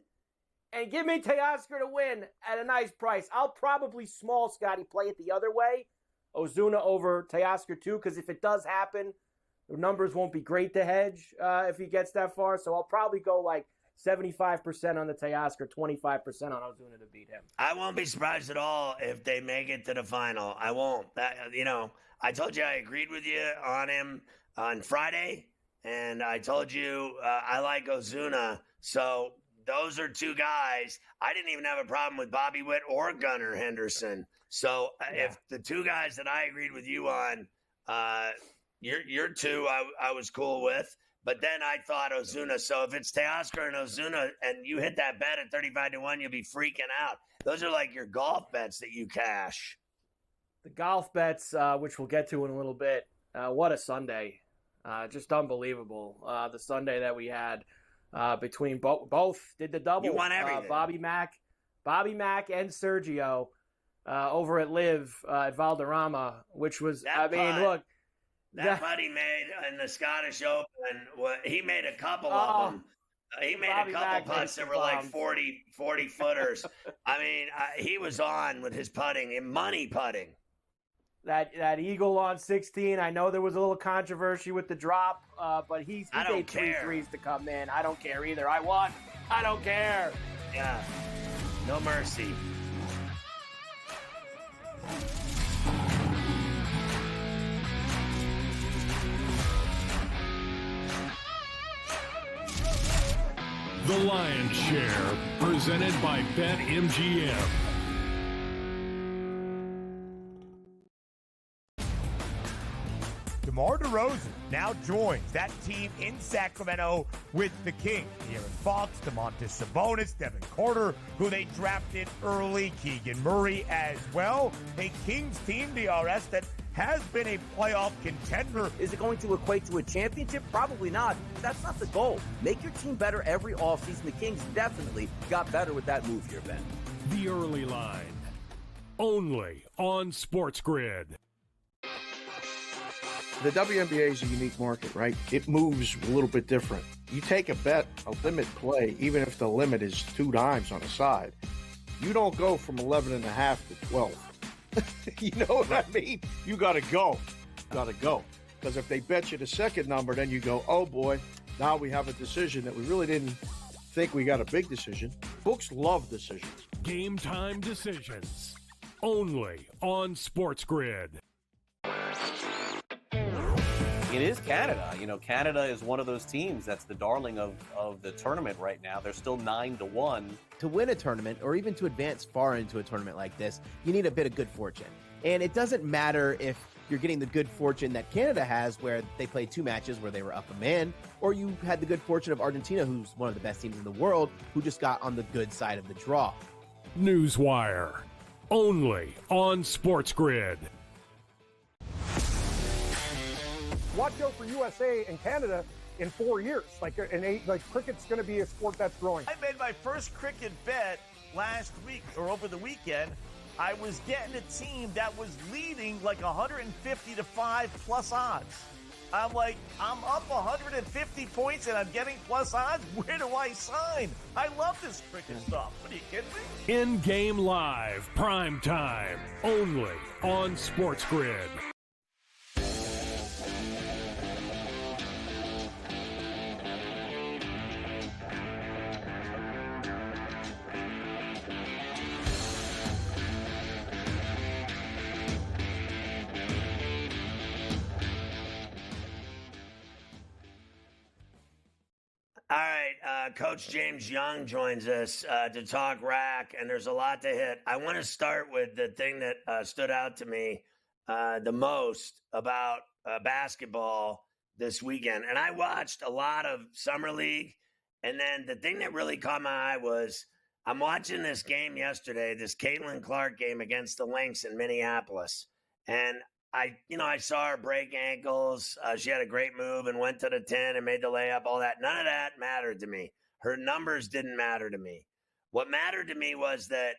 and give me Teoscar to win at a nice price. I'll probably small Scotty play it the other way. Ozuna over Teoscar too, because if it does happen, the numbers won't be great to hedge if he gets that far. So I'll probably go like 75% on the Teoscar, 25% on Ozuna to beat him. I won't be surprised at all if they make it to the final. I won't. I told you I agreed with you on him on Friday, and I told you I like Ozuna. So those are two guys. I didn't even have a problem with Bobby Witt or Gunnar Henderson. So if the two guys that I agreed with you on, your two I was cool with. But then I thought Ozuna. So if it's Teoscar and Ozuna and you hit that bet at 35-1, you'll be freaking out. Those are like your golf bets that you cash. The golf bets, which we'll get to in a little bit. What a Sunday. Just unbelievable. The Sunday that we had between both did the double. You won everything. Bobby Mack and Sergio over at Live at Valderrama, which was, look. That putt he made in the Scottish Open, he made a couple of them. He made Bobby a couple Mack putts that were like 40 footers. He was on with his putting and money putting. That eagle on 16. I know there was a little controversy with the drop, but he made 3 threes to come in. I don't care either. I won. I don't care. Yeah. No mercy. The Lion's Share, presented by BetMGM. DeMar DeRozan now joins that team in Sacramento with the Kings. De'Aaron Fox, Domantas Sabonis, Devin Carter, who they drafted early, Keegan Murray as well. A Kings team, DRS, that has been a playoff contender. Is it going to equate to a championship? Probably not. That's not the goal. Make your team better every offseason. The Kings definitely got better with that move here, Ben. The Early Line, only on SportsGrid. The WNBA is a unique market, right? It moves a little bit different. You take a bet, a limit play, even if the limit is 2 dimes on a side, you don't go from 11.5 to 12. You know what I mean? You got to go. Because if they bet you the second number, then you go, oh boy, now we have a decision that we really didn't think we got a big decision. Books love decisions. Game time decisions, only on SportsGrid. It is Canada. Canada is one of those teams that's the darling of the tournament right now. They're still 9-1. To win a tournament, or even to advance far into a tournament like this, you need a bit of good fortune. And it doesn't matter if you're getting the good fortune that Canada has, where they played 2 matches where they were up a man, or you had the good fortune of Argentina, who's one of the best teams in the world, who just got on the good side of the draw. Newswire, only on SportsGrid. Watch out for USA and Canada in 4 years. Cricket's going to be a sport that's growing. I made my first cricket bet last week or over the weekend. I was getting a team that was leading like 150-5 plus odds. I'm like, I'm up 150 points and I'm getting plus odds. Where do I sign? I love this cricket stuff. What are you kidding me? In-game live, prime time, only on SportsGrid. All right, Coach James Young joins us to talk rack, and there's a lot to hit. I want to start with the thing that stood out to me the most about basketball this weekend. And I watched a lot of Summer League, and then the thing that really caught my eye was I'm watching this game yesterday, this Caitlin Clark game against the Lynx in Minneapolis, and I saw her break ankles. She had a great move and went to the 10 and made the layup, all that. None of that mattered to me. Her numbers didn't matter to me. What mattered to me was that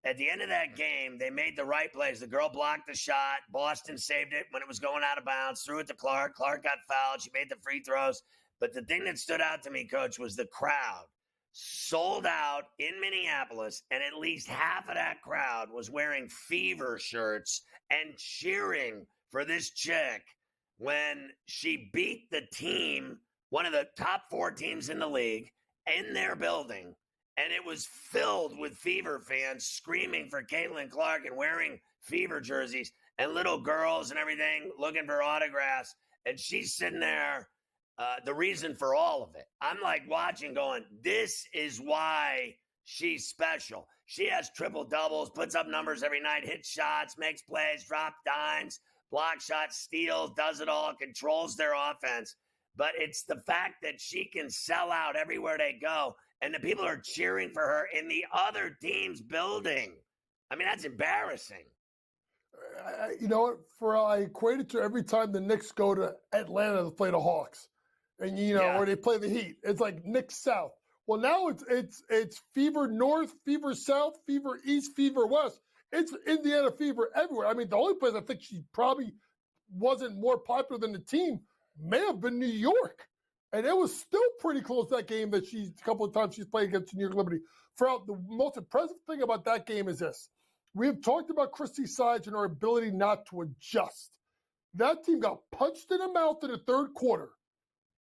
at the end of that game, they made the right plays. The girl blocked the shot. Boston saved it when it was going out of bounds, threw it to Clark. Clark got fouled. She made the free throws. But the thing that stood out to me, Coach, was the crowd sold out in Minneapolis, and at least half of that crowd was wearing Fever shirts and cheering for this chick when she beat the team, one of the top 4 teams in the league, in their building. And it was filled with Fever fans screaming for Caitlin Clark and wearing Fever jerseys, and little girls and everything looking for autographs. And she's sitting there, the reason for all of it. I'm like watching going, this is why she's special. She has triple doubles, puts up numbers every night, hits shots, makes plays, drop dimes, block shots, steals, does it all, controls their offense. But it's the fact that she can sell out everywhere they go, and the people are cheering for her in the other team's building. I mean, that's embarrassing. You know what? I equate it to every time the Knicks go to Atlanta to play the Hawks, and or they play the Heat. It's like Knicks South. Well, now it's Fever North, Fever South, Fever East, Fever West. It's Indiana Fever everywhere. I mean, the only place I think she probably wasn't more popular than the team may have been New York. And it was still pretty close, that game that a couple of times she's played against New York Liberty. The most impressive thing about that game is this. We have talked about Christy Sides and her ability not to adjust. That team got punched in the mouth in the third quarter,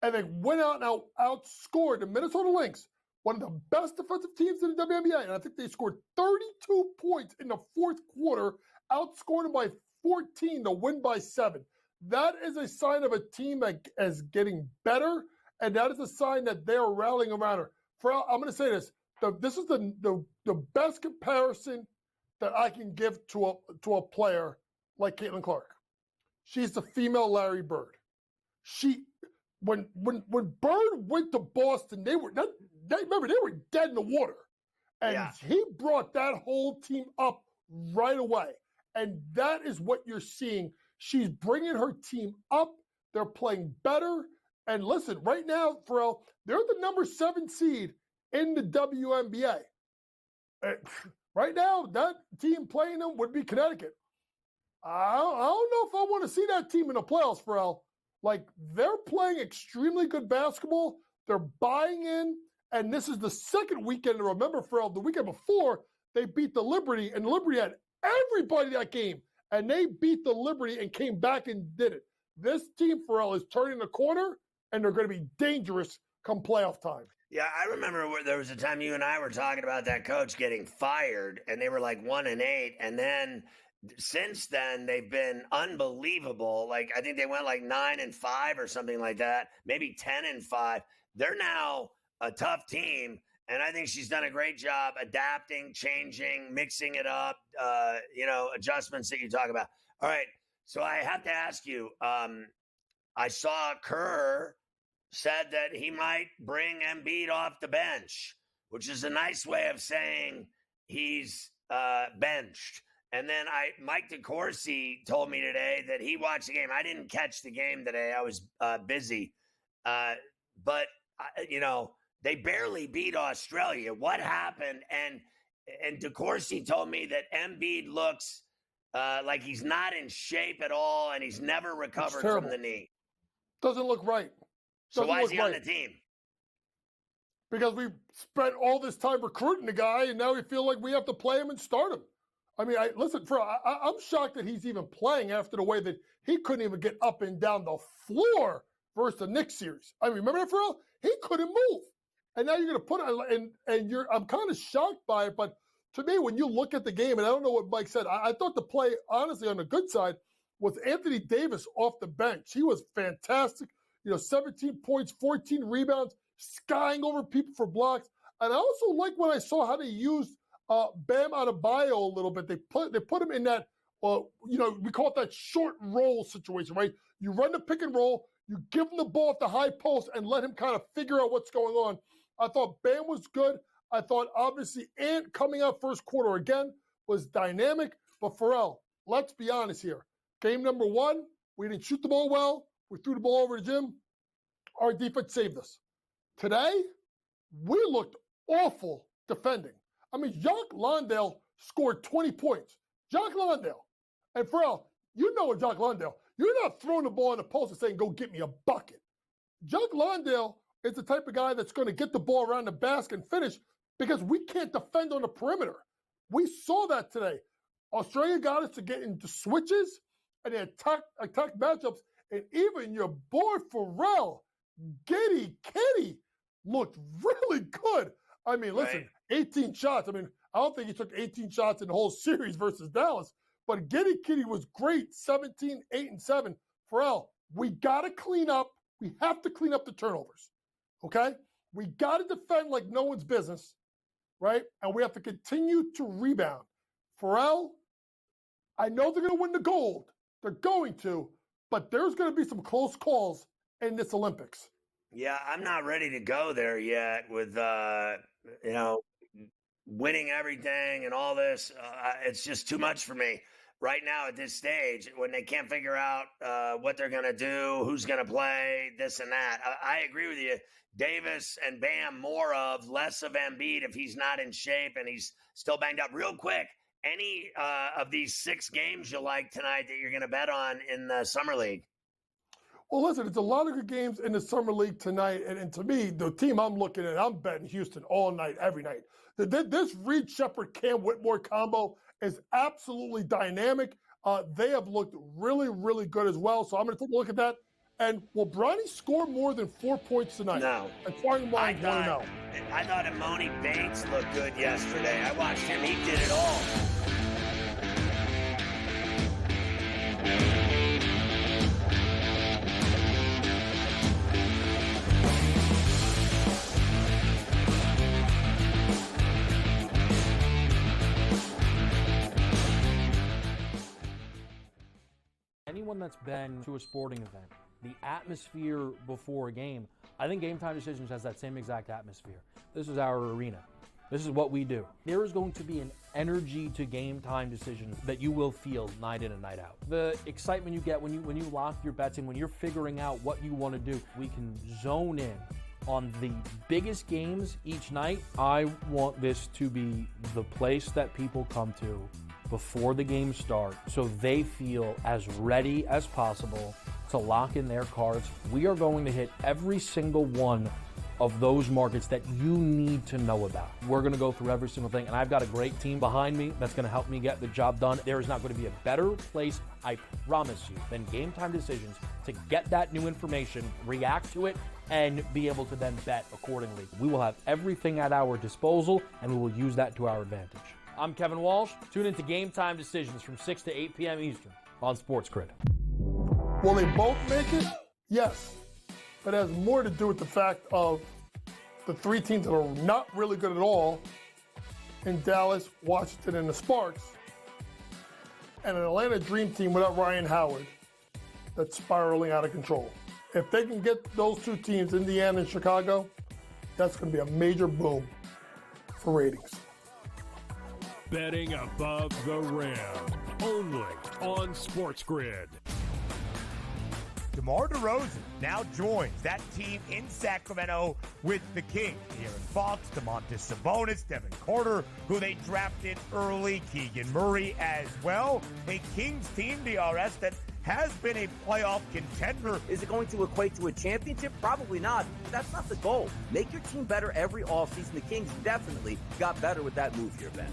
and they went out and outscored the Minnesota Lynx, one of the best defensive teams in the WNBA. And I think they scored 32 points in the fourth quarter, outscored them by 14 to win by 7. That is a sign of a team that is getting better, and that is a sign that they are rallying around her. I'm going to say this. This is the best comparison that I can give to a player like Caitlin Clark. She's the female Larry Bird. When Bird went to Boston, they were dead in the water. And he brought that whole team up right away. And that is what you're seeing. She's bringing her team up. They're playing better. And listen, right now, Ferrall, they're the number 7 seed in the WNBA. Right now, that team playing them would be Connecticut. I don't know if I want to see that team in the playoffs, Ferrall. Like, they're playing extremely good basketball. They're buying in. And this is the second weekend. Remember, Ferrall, the weekend before, they beat the Liberty, and the Liberty had everybody that game. And they beat the Liberty and came back and did it. This team, Ferrall, is turning the corner, and they're going to be dangerous come playoff time. Yeah, I remember where there was a time you and I were talking about that coach getting fired, and they were like 1-8, and then since then they've been unbelievable. Like, I think they went like 9-5 or something like that, maybe 10-5. They're now a tough team, and I think she's done a great job adapting, changing, mixing it up. Adjustments that you talk about. All right, so I have to ask you. I saw Kerr said that he might bring Embiid off the bench, which is a nice way of saying he's benched. And then Mike DeCourcy told me today that he watched the game. I didn't catch the game today. I was busy. But they barely beat Australia. What happened? And DeCourcy told me that Embiid looks like he's not in shape at all, and he's never recovered from the knee. Doesn't look right. So why is he on the team? Because we spent all this time recruiting the guy, and now we feel like we have to play him and start him. I mean, I'm shocked that he's even playing after the way that he couldn't even get up and down the floor versus the Knicks series. I mean, remember that, Ferrall? He couldn't move. And now you're going to put it, I'm kind of shocked by it. But to me, when you look at the game, and I don't know what Mike said, I thought the play, honestly, on the good side was Anthony Davis off the bench. He was fantastic. 17 points, 14 rebounds, skying over people for blocks. And I also like when I saw how they used Bam Adebayo a little bit. They put him in that, we call it that short roll situation, right? You run the pick and roll, you give him the ball at the high post and let him kind of figure out what's going on. I thought Bam was good. I thought, obviously, Ant coming out first quarter again was dynamic. But Ferrall, let's be honest here. Game number 1, we didn't shoot the ball well. We threw the ball over to Jim. Our defense saved us. Today, we looked awful defending. I mean, Jock Landale scored 20 points. Jock Landale. And Ferrall, you know what Jock Landale, you're not throwing the ball in the post and saying, go get me a bucket. Jock Landale is the type of guy that's going to get the ball around the basket and finish because we can't defend on the perimeter. We saw that today. Australia got us to get into switches and they attack matchups. And even your boy Ferrall, Giddy Kitty, looked really good. I mean, listen, 18 shots. I mean, I don't think he took 18 shots in the whole series versus Dallas, but Giddy Kitty was great. 17, 8, and 7. Ferrall, we got to clean up. We have to clean up the turnovers, okay? We got to defend like no one's business, right? And we have to continue to rebound. Ferrall, I know they're going to win the gold. They're going to, but there's going to be some close calls in this Olympics. Yeah, I'm not ready to go there yet with, winning everything and all this. It's just too much for me right now at this stage when they can't figure out what they're going to do, who's going to play, this and that. I agree with you. Davis and Bam, more of, less of Embiid if he's not in shape and he's still banged up. Real quick, any of these 6 games you like tonight that you're going to bet on in the Summer League? Well, listen, it's a lot of good games in the Summer League tonight. And to me, the team I'm looking at, I'm betting Houston all night, every night. This Reed Shepherd-Cam Whitmore combo is absolutely dynamic. They have looked really, really good as well. So I'm going to take a look at that. And will Bronny score more than 4 points tonight? No. Inquiring minds want to know. I thought Imoni Bates looked good yesterday. I watched him. He did it all. Anyone that's been to a sporting event, the atmosphere before a game, I think Game Time Decisions has that same exact atmosphere. This is our arena. This is what we do. There is going to be an energy to Game Time Decisions that you will feel night in and night out. The excitement you get when you lock your bets in, when you're figuring out what you want to do, we can zone in on the biggest games each night. I want this to be the place that people come to before the games start so they feel as ready as possible to lock in their cards. We are going to hit every single one of those markets that you need to know about. We're going to go through every single thing, and I've got a great team behind me that's going to help me get the job done. There is not going to be a better place, I promise you, than Game Time Decisions to get that new information, react to it, and be able to then bet accordingly. We will have everything at our disposal, and we will use that to our advantage. I'm Kevin Walsh. Tune into Game Time Decisions from 6 to 8 p.m. Eastern on SportsGrid. Will they both make it? Yes. But it has more to do with the fact of the 3 teams that are not really good at all in Dallas, Washington, and the Sparks, and an Atlanta Dream team without Ryan Howard that's spiraling out of control. If they can get those 2 teams, Indiana and Chicago, that's going to be a major boom for ratings. Betting above the rim, only on SportsGrid. DeMar DeRozan now joins that team in Sacramento with the Kings. De'Aaron Fox, Domantas Sabonis, Devin Carter, who they drafted early, Keegan Murray as well. A Kings team, DRS, that has been a playoff contender. Is it going to equate to a championship? Probably not. That's not the goal. Make your team better every offseason. The Kings definitely got better with that move here, Ben.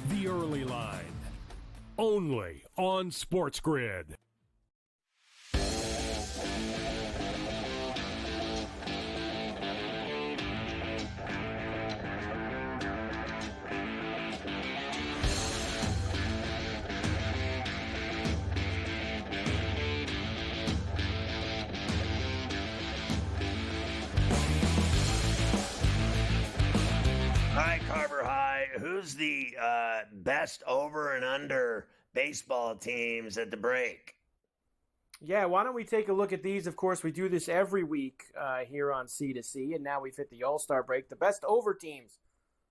The Early Line, only on SportsGrid. Hi, Carver High. Who's the best over and under baseball teams at the break? Yeah, why don't we take a look at these? Of course, we do this every week here on C2C, and now we've hit the All-Star break. The best over teams.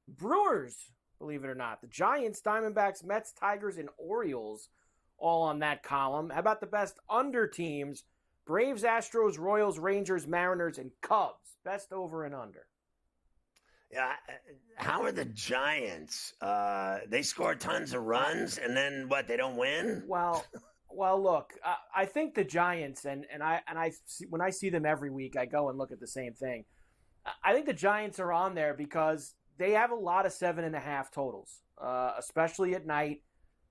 Brewers, believe it or not. The Giants, Diamondbacks, Mets, Tigers, and Orioles all on that column. How about the best under teams? Braves, Astros, Royals, Rangers, Mariners, and Cubs. Best over and under. Yeah, how are the Giants? They score tons of runs, and then what? They don't win. Well, look, I think the Giants, and I see, when I see them every week, I go and look at the same thing. I think the Giants are on there because they have a lot of 7.5 totals, especially at night,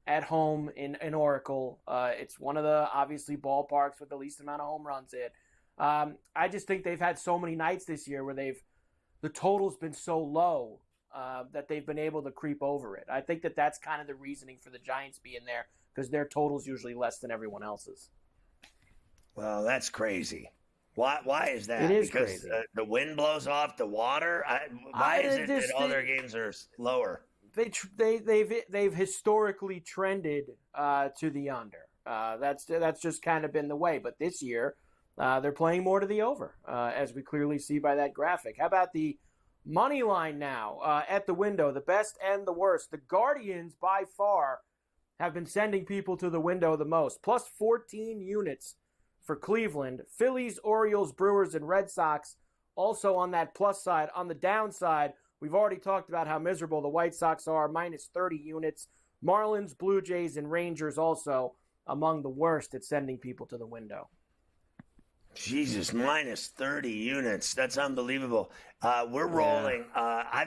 at home in Oracle. It's one of the obviously ballparks with the least amount of home runs in. I just think they've had so many nights this year where the total's been so low that they've been able to creep over it. I think that's kind of the reasoning for the Giants being there, because their total's usually less than everyone else's. Well, that's crazy. Why is that? It is because crazy. The wind blows off the water. Why is it that all their games are lower? They've historically trended to the under. That's just kind of been the way. But this year, they're playing more to the over, as we clearly see by that graphic. How about the money line now at the window? The best and the worst. The Guardians, by far, have been sending people to the window the most. Plus 14 units for Cleveland. Phillies, Orioles, Brewers, and Red Sox also on that plus side. On the downside, we've already talked about how miserable the White Sox are, minus 30 units. Marlins, Blue Jays, and Rangers also among the worst at sending people to the window. Jesus, minus 30 units. That's unbelievable. We're rolling. I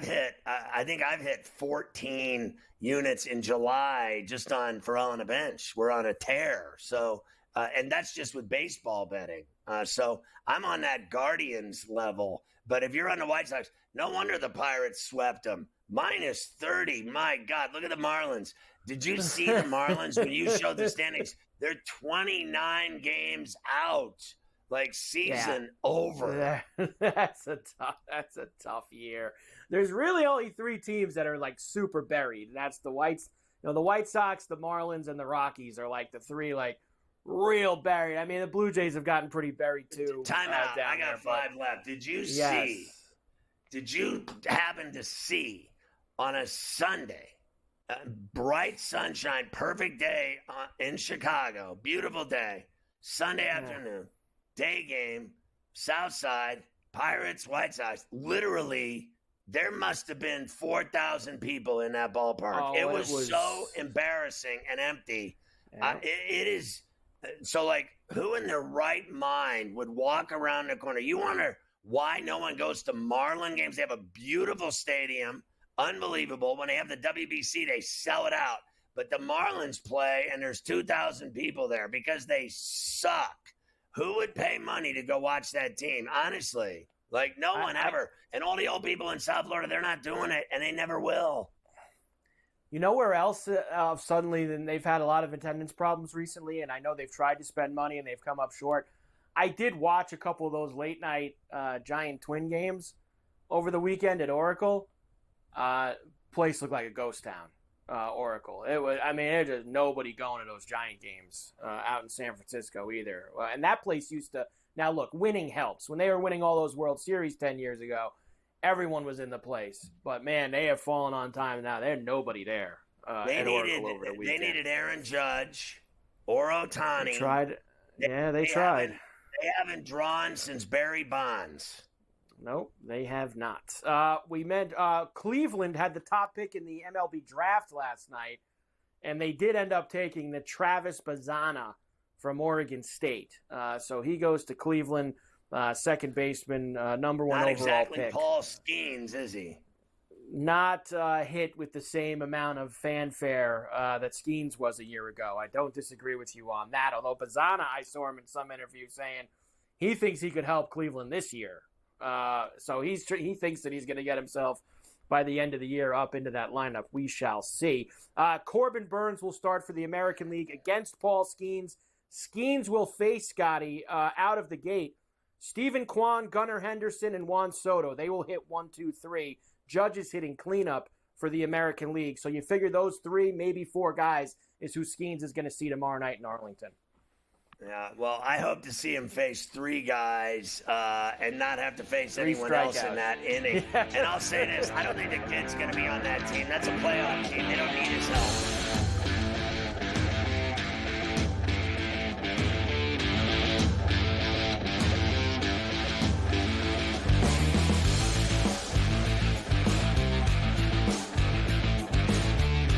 think I've hit 14 units in July just on Ferrall on a bench. We're on a tear. So, and that's just with baseball betting. So I'm on that Guardians level. But if you're on the White Sox, no wonder the Pirates swept them. Minus 30. My God, look at the Marlins. Did you see the Marlins when you showed the standings? They're 29 games out. Like season over. That's a tough year. There's really only 3 teams that are like super buried, and that's the Whites. The White Sox, the Marlins, and the Rockies are like the 3 like real buried. I mean, the Blue Jays have gotten pretty buried too. Time out. I got 5 left. Did you see? Did you happen to see on a Sunday, bright sunshine, perfect day in Chicago, beautiful day, Sunday afternoon? Day game, South Side, Pirates, White Sox. Literally, there must have been 4,000 people in that ballpark. It was so embarrassing and empty. Yeah. It is. So, like, who in their right mind would walk around the corner? You wonder why no one goes to Marlin games. They have a beautiful stadium, unbelievable. When they have the WBC, they sell it out. But the Marlins play, and there's 2,000 people there because they suck. Who would pay money to go watch that team? Honestly, like no one ever. And all the old people in South Florida, they're not doing it, and they never will. You know where else suddenly then they've had a lot of attendance problems recently, and I know they've tried to spend money and they've come up short. I did watch a couple of those late night Giant Twin games over the weekend at Oracle. Place looked like a ghost town. Oracle. There's just nobody going to those Giant games out in San Francisco either. And that place used to. Now look, winning helps. When they were winning all those World Series 10 years ago, everyone was in the place. But man, they have fallen on time now. There's nobody there. They needed Aaron Judge or Ohtani. They tried. They tried. They haven't drawn since Barry Bonds. Nope, they have not. We meant Cleveland had the top pick in the MLB draft last night, and they did end up taking the Travis Bazzana from Oregon State. So he goes to Cleveland, second baseman, number 1 Not overall exactly pick. Paul Skeens, is he? Not hit with the same amount of fanfare that Skeens was a year ago. I don't disagree with you on that, although Bazzana, I saw him in some interview saying he thinks he could help Cleveland this year. So he thinks that he's going to get himself by the end of the year up into that lineup. We shall see. Corbin Burns will start for the American League against Paul Skeens. Skeens will face Scotty out of the gate. Stephen Kwan, Gunnar Henderson, and Juan Soto. They will hit 1, 2, 3. Judge is hitting cleanup for the American League. So you figure those 3, maybe 4 guys is who Skeens is going to see tomorrow night in Arlington. Yeah, well, I hope to see him face 3 guys and not have to face 3 anyone else in that inning. And I'll say this, I don't think the kid's going to be on that team. That's a playoff team.